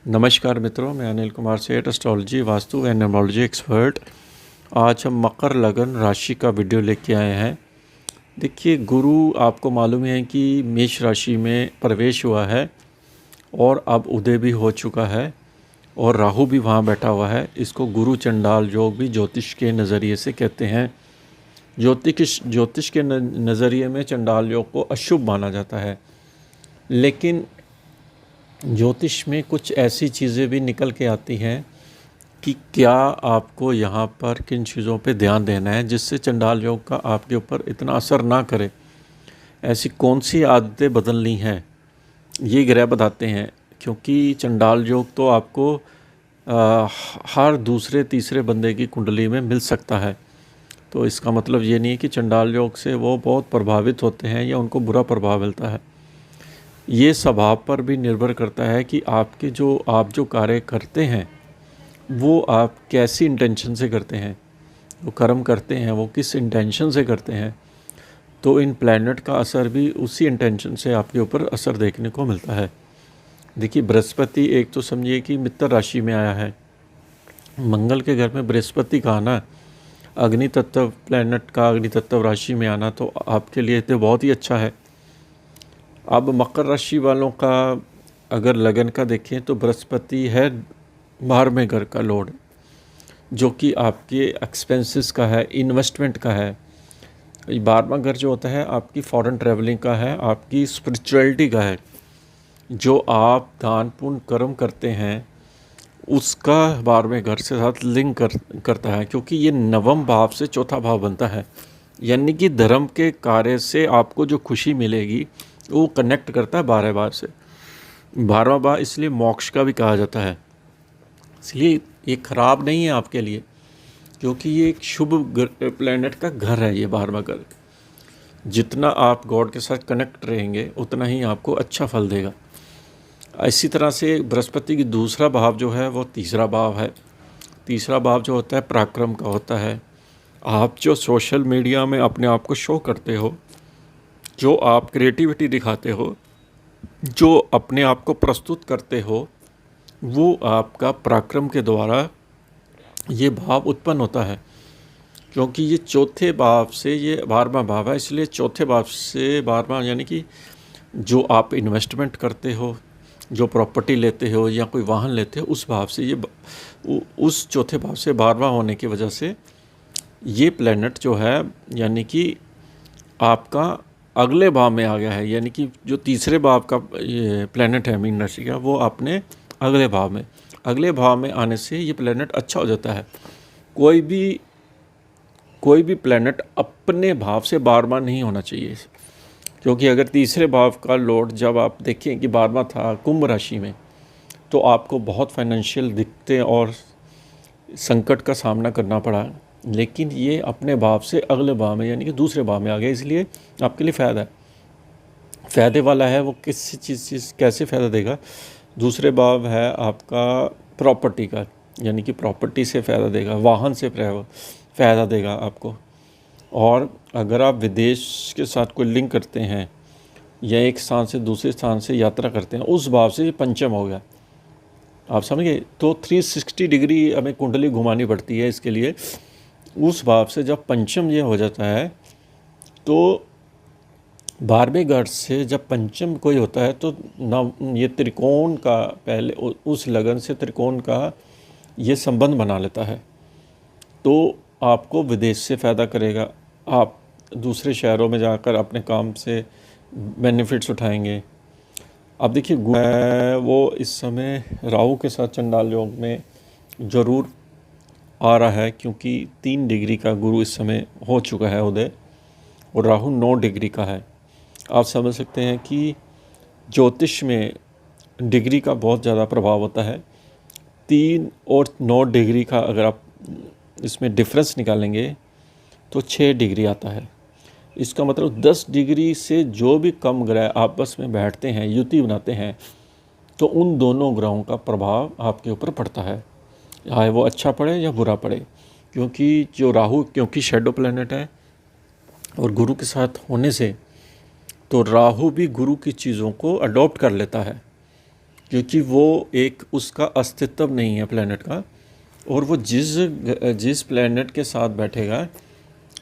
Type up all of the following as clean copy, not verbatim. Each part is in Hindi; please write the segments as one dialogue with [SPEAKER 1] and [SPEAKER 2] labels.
[SPEAKER 1] नमस्कार मित्रों, मैं अनिल कुमार सेठ, astrology, vastu and numerology expert. आज हम मकर लगन राशि का वीडियो लेके आए हैं। देखिए, गुरु आपको मालूम है कि मेष राशि में प्रवेश हुआ है और अब उदय भी हो चुका है और राहु भी वहाँ बैठा हुआ है। इसको गुरु चंडाल योग भी ज्योतिष के नज़रिए से कहते हैं। ज्योतिष के नज़रिए में चंडाल योग को अशुभ माना जाता है, लेकिन ज्योतिष में कुछ ऐसी चीज़ें भी निकल के आती हैं कि क्या आपको यहाँ पर किन चीज़ों पे ध्यान देना है जिससे चंडाल योग का आपके ऊपर इतना असर ना करे। ऐसी कौन सी आदतें बदलनी हैं, ये ग्रह बताते हैं। क्योंकि चंडाल योग तो आपको हर दूसरे तीसरे बंदे की कुंडली में मिल सकता है। तो इसका मतलब ये नहीं है कि चंडाल योग से वो बहुत प्रभावित होते हैं या उनको बुरा प्रभाव मिलता है। ये स्वभाव पर भी निर्भर करता है कि आप जो कार्य करते हैं वो आप कैसी इंटेंशन से करते हैं, वो कर्म करते हैं वो किस इंटेंशन से करते हैं। तो इन प्लैनेट का असर भी उसी इंटेंशन से आपके ऊपर असर देखने को मिलता है। देखिए, बृहस्पति एक तो समझिए कि मित्र राशि में आया है। मंगल के घर में बृहस्पति का आना, अग्नि तत्व प्लैनेट का अग्नि तत्व राशि में आना तो आपके लिए तो बहुत ही अच्छा है। अब मकर राशि वालों का अगर लगन का देखें तो बृहस्पति है 12वें घर का लॉर्ड, जो कि आपके एक्सपेंसेस का है, इन्वेस्टमेंट का है। 12वां घर जो होता है आपकी फॉरेन ट्रैवलिंग का है, आपकी स्पिरिचुअलिटी का है। जो आप दान पुण्य कर्म करते हैं उसका 12वें घर से साथ लिंक करता है, क्योंकि ये नवम भाव से चौथा भाव बनता है। यानी कि धर्म के कार्य से आपको जो खुशी मिलेगी वो कनेक्ट करता है 12 भाव से। 12वां भाव इसलिए मोक्ष का भी कहा जाता है। इसलिए ये खराब नहीं है आपके लिए, क्योंकि ये एक शुभ प्लैनेट का घर है। ये 12वां घर, जितना आप गॉड के साथ कनेक्ट रहेंगे उतना ही आपको अच्छा फल देगा। इसी तरह से बृहस्पति की दूसरा भाव जो है वो तीसरा भाव है। तीसरा भाव जो होता है पराक्रम का होता है। आप जो सोशल मीडिया में अपने आप को शो करते हो, जो आप क्रिएटिविटी दिखाते हो, जो अपने आप को प्रस्तुत करते हो, वो आपका पराक्रम के द्वारा ये भाव उत्पन्न होता है। क्योंकि ये चौथे भाव से, ये 12वां भाव है, इसलिए चौथे भाव से 12वां, यानी कि जो आप इन्वेस्टमेंट करते हो, जो प्रॉपर्टी लेते हो या कोई वाहन लेते हो, उस भाव से ये उस चौथे भाव से 12वां होने की वजह से ये प्लैनेट जो है, यानी कि आपका अगले भाव में आ गया है। यानी कि जो तीसरे भाव का ये प्लैनेट है मीन राशि का, वो अपने अगले भाव में आने से ये प्लैनेट अच्छा हो जाता है। कोई भी प्लैनेट अपने भाव से 12वां नहीं होना चाहिए, क्योंकि अगर तीसरे भाव का लॉर्ड, जब आप देखें कि 12वां था कुंभ राशि में, तो आपको बहुत फाइनेंशियल दिक्कतें और संकट का सामना करना पड़ा। लेकिन ये अपने भाव से अगले भाव में, यानी कि दूसरे भाव में आ गया, इसलिए आपके लिए फ़ायदा है, फ़ायदे वाला है। वो किस चीज़ कैसे फ़ायदा देगा? दूसरे भाव है आपका प्रॉपर्टी का, यानी कि प्रॉपर्टी से फ़ायदा देगा, वाहन से फ़ायदा देगा आपको। और अगर आप विदेश के साथ कोई लिंक करते हैं या एक स्थान से दूसरे स्थान से यात्रा करते हैं, उस भाव से ये पंचम हो गया, आप समझ गए। तो 360 डिग्री हमें कुंडली घुमानी पड़ती है इसके लिए। उस भाव से जब पंचम ये हो जाता है, तो 12वें घर से जब पंचम कोई होता है तो ना ये त्रिकोण का, पहले उस लगन से त्रिकोण का ये संबंध बना लेता है। तो आपको विदेश से फ़ायदा करेगा, आप दूसरे शहरों में जाकर अपने काम से बेनिफिट्स उठाएंगे। अब देखिए, वो इस समय राहु के साथ चंडाल योग में ज़रूर आ रहा है, क्योंकि 3 डिग्री का गुरु इस समय हो चुका है उदय, और राहु 9 डिग्री का है। आप समझ सकते हैं कि ज्योतिष में डिग्री का बहुत ज़्यादा प्रभाव होता है। 3 और 9 डिग्री का अगर आप इसमें डिफरेंस निकालेंगे तो 6 डिग्री आता है। इसका मतलब 10 डिग्री से जो भी कम ग्रह आपस में बैठते हैं, युति बनाते हैं, तो उन दोनों ग्रहों का प्रभाव आपके ऊपर पड़ता है, चाहे वो अच्छा पड़े या बुरा पड़े। क्योंकि जो राहु, क्योंकि शैडो प्लैनेट है और गुरु के साथ होने से, तो राहु भी गुरु की चीज़ों को अडॉप्ट कर लेता है। क्योंकि वो एक उसका अस्तित्व नहीं है प्लैनेट का, और वो जिस प्लैनेट के साथ बैठेगा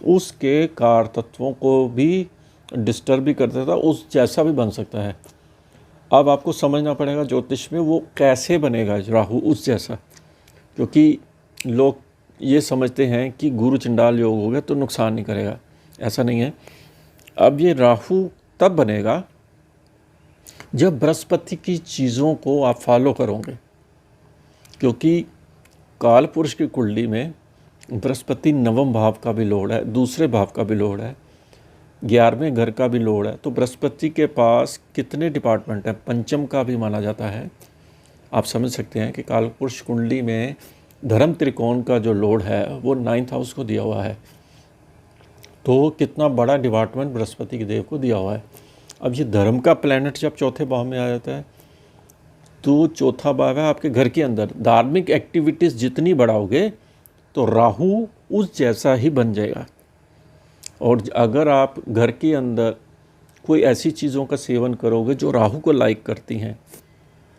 [SPEAKER 1] उसके कार तत्वों को भी डिस्टर्ब भी कर देता, उस जैसा भी बन सकता है। अब आपको समझना पड़ेगा ज्योतिष में वो कैसे बनेगा राहु उस जैसा, क्योंकि लोग ये समझते हैं कि गुरु चंडाल योग हो गया तो नुकसान नहीं करेगा, ऐसा नहीं है। अब ये राहु तब बनेगा जब बृहस्पति की चीज़ों को आप फॉलो करोगे, क्योंकि काल पुरुष की कुंडली में बृहस्पति नवम भाव का भी लॉर्ड है, दूसरे भाव का भी लॉर्ड है, 11वें घर का भी लॉर्ड है। तो बृहस्पति के पास कितने डिपार्टमेंट हैं, पंचम का भी माना जाता है। आप समझ सकते हैं कि काल पुरुष कुंडली में धर्म त्रिकोण का जो लॉर्ड है वो 9th हाउस को दिया हुआ है, तो कितना बड़ा डिपार्टमेंट बृहस्पति के देव को दिया हुआ है। अब ये धर्म का प्लैनेट जब चौथे भाव में आ जाता है तो चौथा भाव है आपके घर के अंदर, धार्मिक एक्टिविटीज़ जितनी बढ़ाओगे तो राहु उस जैसा ही बन जाएगा। और अगर आप घर के अंदर कोई ऐसी चीज़ों का सेवन करोगे जो राहु को लाइक करती हैं,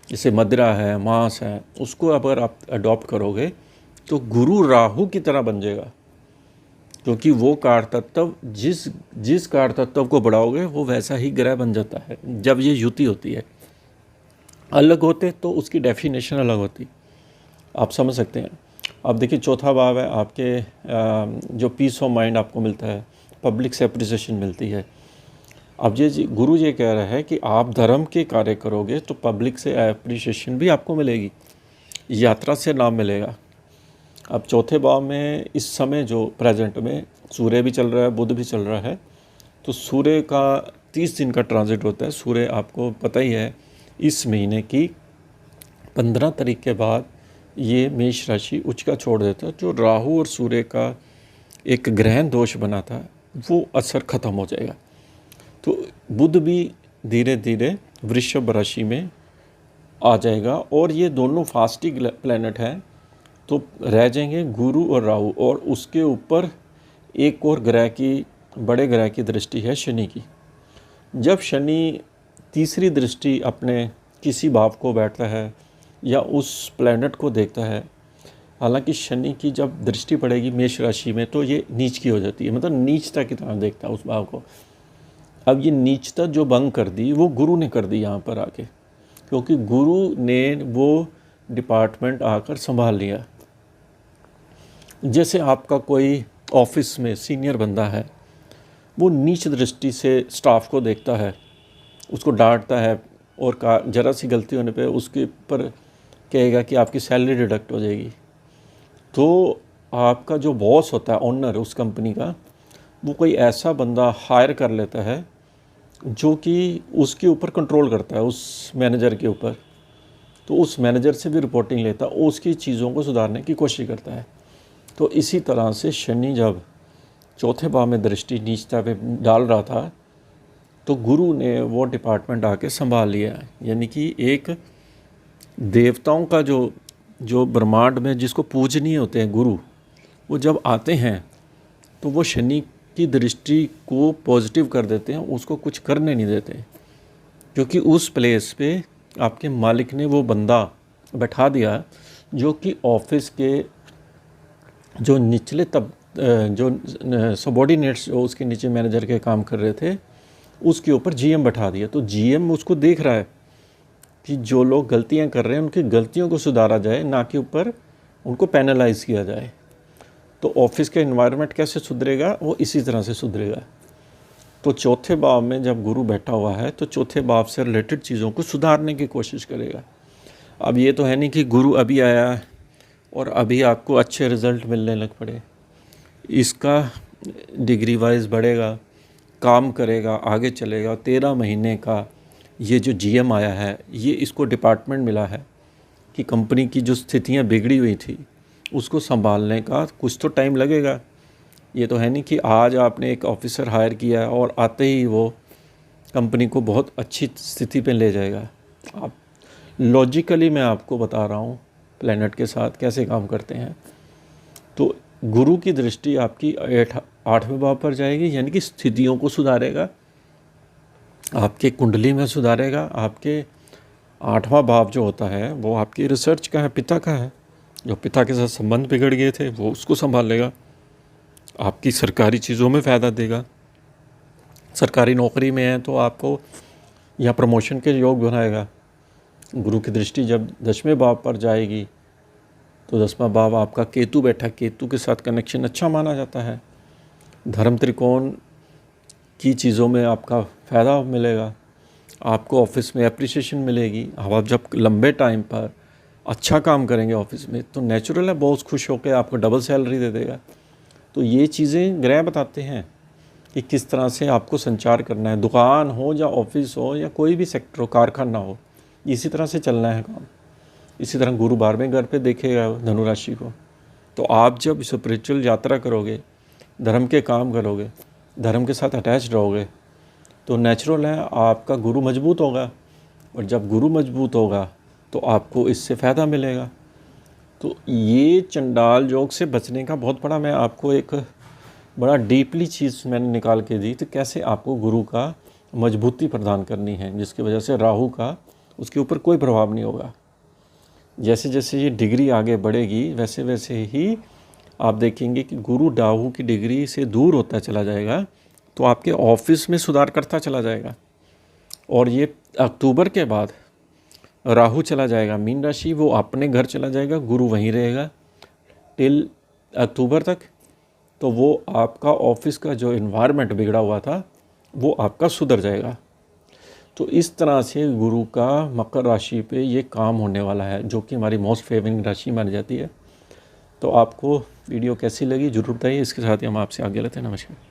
[SPEAKER 1] जैसे मदिरा है, मांस है, उसको अगर आप अडॉप्ट करोगे तो गुरु राहु की तरह बन जाएगा, क्योंकि वो कार तत्व जिस कार तत्व को बढ़ाओगे वो वैसा ही ग्रह बन जाता है। जब ये युति होती है, अलग होते तो उसकी डेफिनेशन अलग होती, आप समझ सकते हैं। अब देखिए चौथा भाव है आपके जो पीस ऑफ माइंड आपको मिलता है, पब्लिक से अप्रिसिएशन मिलती है। अब ये गुरु ये कह रहा है कि आप धर्म के कार्य करोगे तो पब्लिक से अप्रिसिएशन भी आपको मिलेगी, यात्रा से नाम मिलेगा। अब चौथे भाव में इस समय जो प्रेजेंट में सूर्य भी चल रहा है, बुध भी चल रहा है, तो सूर्य का 30 दिन का ट्रांजिट होता है। सूर्य आपको पता ही है इस महीने की 15 तारीख के बाद ये मेष राशि उचका छोड़ देता है। जो राहु और सूर्य का एक ग्रहण दोष बना था वो असर ख़त्म हो जाएगा। तो बुध भी धीरे धीरे वृषभ राशि में आ जाएगा, और ये दोनों फास्टिंग प्लैनेट हैं, तो रह जाएंगे गुरु और राहु। और उसके ऊपर एक और ग्रह की, बड़े ग्रह की दृष्टि है शनि की। जब शनि तीसरी दृष्टि अपने किसी भाव को बैठता है या उस प्लैनेट को देखता है, हालांकि शनि की जब दृष्टि पड़ेगी मेष राशि में तो ये नीच की हो जाती है, मतलब नीचता की तरह देखता है उस भाव को। अब ये नीचता जो भंग कर दी वो गुरु ने कर दी यहाँ पर आके, क्योंकि गुरु ने वो डिपार्टमेंट आकर संभाल लिया। जैसे आपका कोई ऑफिस में सीनियर बंदा है, वो नीच दृष्टि से स्टाफ को देखता है, उसको डांटता है, और जरा सी गलती होने पे उसके ऊपर कहेगा कि आपकी सैलरी डिडक्ट हो जाएगी। तो आपका जो बॉस होता है, ओनर उस कंपनी का, वो कोई ऐसा बंदा हायर कर लेता है जो कि उसके ऊपर कंट्रोल करता है, उस मैनेजर के ऊपर। तो उस मैनेजर से भी रिपोर्टिंग लेता है, उसकी चीज़ों को सुधारने की कोशिश करता है। तो इसी तरह से शनि जब चौथे भाव में दृष्टि नीचता पे डाल रहा था तो गुरु ने वो डिपार्टमेंट आके संभाल लिया। यानी कि एक देवताओं का जो ब्रह्मांड में जिसको पूजनीय होते हैं गुरु, वो जब आते हैं तो वो शनि की दृष्टि को पॉजिटिव कर देते हैं, उसको कुछ करने नहीं देते, क्योंकि उस प्लेस पे आपके मालिक ने वो बंदा बैठा दिया जो कि ऑफिस के जो निचले जो सबॉर्डिनेट्स जो उसके नीचे मैनेजर के काम कर रहे थे उसके ऊपर जीएम बैठा दिया। तो जीएम उसको देख रहा है कि जो लोग गलतियां कर रहे हैं उनकी गलतियों को सुधारा जाए, ना कि ऊपर उनको पैनलाइज किया जाए। तो ऑफिस का एनवायरनमेंट कैसे सुधरेगा, वो इसी तरह से सुधरेगा। तो चौथे भाव में जब गुरु बैठा हुआ है तो चौथे भाव से रिलेटेड चीज़ों को सुधारने की कोशिश करेगा। अब ये तो है नहीं कि गुरु अभी आया और अभी आपको अच्छे रिज़ल्ट मिलने लग पड़े। इसका डिग्री वाइज बढ़ेगा, काम करेगा, आगे चलेगा। 13 महीने का ये जो जीएम आया है, ये इसको डिपार्टमेंट मिला है कि कंपनी की जो स्थितियां बिगड़ी हुई थी उसको संभालने का कुछ तो टाइम लगेगा। ये तो है नहीं कि आज आपने एक ऑफिसर हायर किया और आते ही वो कंपनी को बहुत अच्छी स्थिति पे ले जाएगा। आप लॉजिकली मैं आपको बता रहा हूँ प्लैनेट के साथ कैसे काम करते हैं। तो गुरु की दृष्टि आपकी 8वें भाव पर जाएगी, यानी कि स्थितियों को सुधारेगा, आपके कुंडली में सुधारेगा, आपके 8वां भाव जो होता है वो आपकी रिसर्च का है, पिता का है। जो पिता के साथ संबंध बिगड़ गए थे वो उसको संभाल लेगा, आपकी सरकारी चीज़ों में फ़ायदा देगा। सरकारी नौकरी में है तो आपको या प्रमोशन के योग बनाएगा। गुरु की दृष्टि जब 10वें भाव पर जाएगी तो 10वां भाव आपका केतु बैठा, केतु के साथ कनेक्शन अच्छा माना जाता है। धर्म त्रिकोण की चीज़ों में आपका फ़ायदा मिलेगा, आपको ऑफिस में एप्रिसिएशन मिलेगी। अब आप जब लंबे टाइम पर अच्छा काम करेंगे ऑफिस में तो नेचुरल है बॉस खुश होकर आपको डबल सैलरी दे देगा। तो ये चीज़ें ग्रह बताते हैं कि किस तरह से आपको संचार करना है, दुकान हो या ऑफिस हो या कोई भी सेक्टर हो, कारखाना हो, इसी तरह से चलना है काम। इसी तरह गुरु 12वें घर पे देखेगा धनु राशि को। तो आप जब स्पिरिचुअल यात्रा करोगे, धर्म के काम करोगे, धर्म के साथ अटैच रहोगे तो नेचुरल है आपका गुरु मजबूत होगा, और जब गुरु मजबूत होगा तो आपको इससे फ़ायदा मिलेगा। तो ये चंडाल योग से बचने का बहुत बड़ा, मैं आपको एक बड़ा डीपली चीज़ मैंने निकाल के दी, तो कैसे आपको गुरु का मजबूती प्रदान करनी है जिसकी वजह से राहु का उसके ऊपर कोई प्रभाव नहीं होगा। जैसे जैसे ये डिग्री आगे बढ़ेगी वैसे वैसे ही आप देखेंगे कि गुरु राहु की डिग्री से दूर होता चला जाएगा, तो आपके ऑफिस में सुधार करता चला जाएगा। और ये अक्टूबर के बाद राहु चला जाएगा मीन राशि, वो अपने घर चला जाएगा, गुरु वहीं रहेगा टिल अक्टूबर तक। तो वो आपका ऑफिस का जो इन्वायरमेंट बिगड़ा हुआ था वो आपका सुधर जाएगा। तो इस तरह से गुरु का मकर राशि पे ये काम होने वाला है, जो कि हमारी मोस्ट फेवरिंग राशि मानी जाती है। तो आपको वीडियो कैसी लगी ज़रूर बताइए। इसके साथ ही हम आपसे आगे लेते हैं। नमस्कार।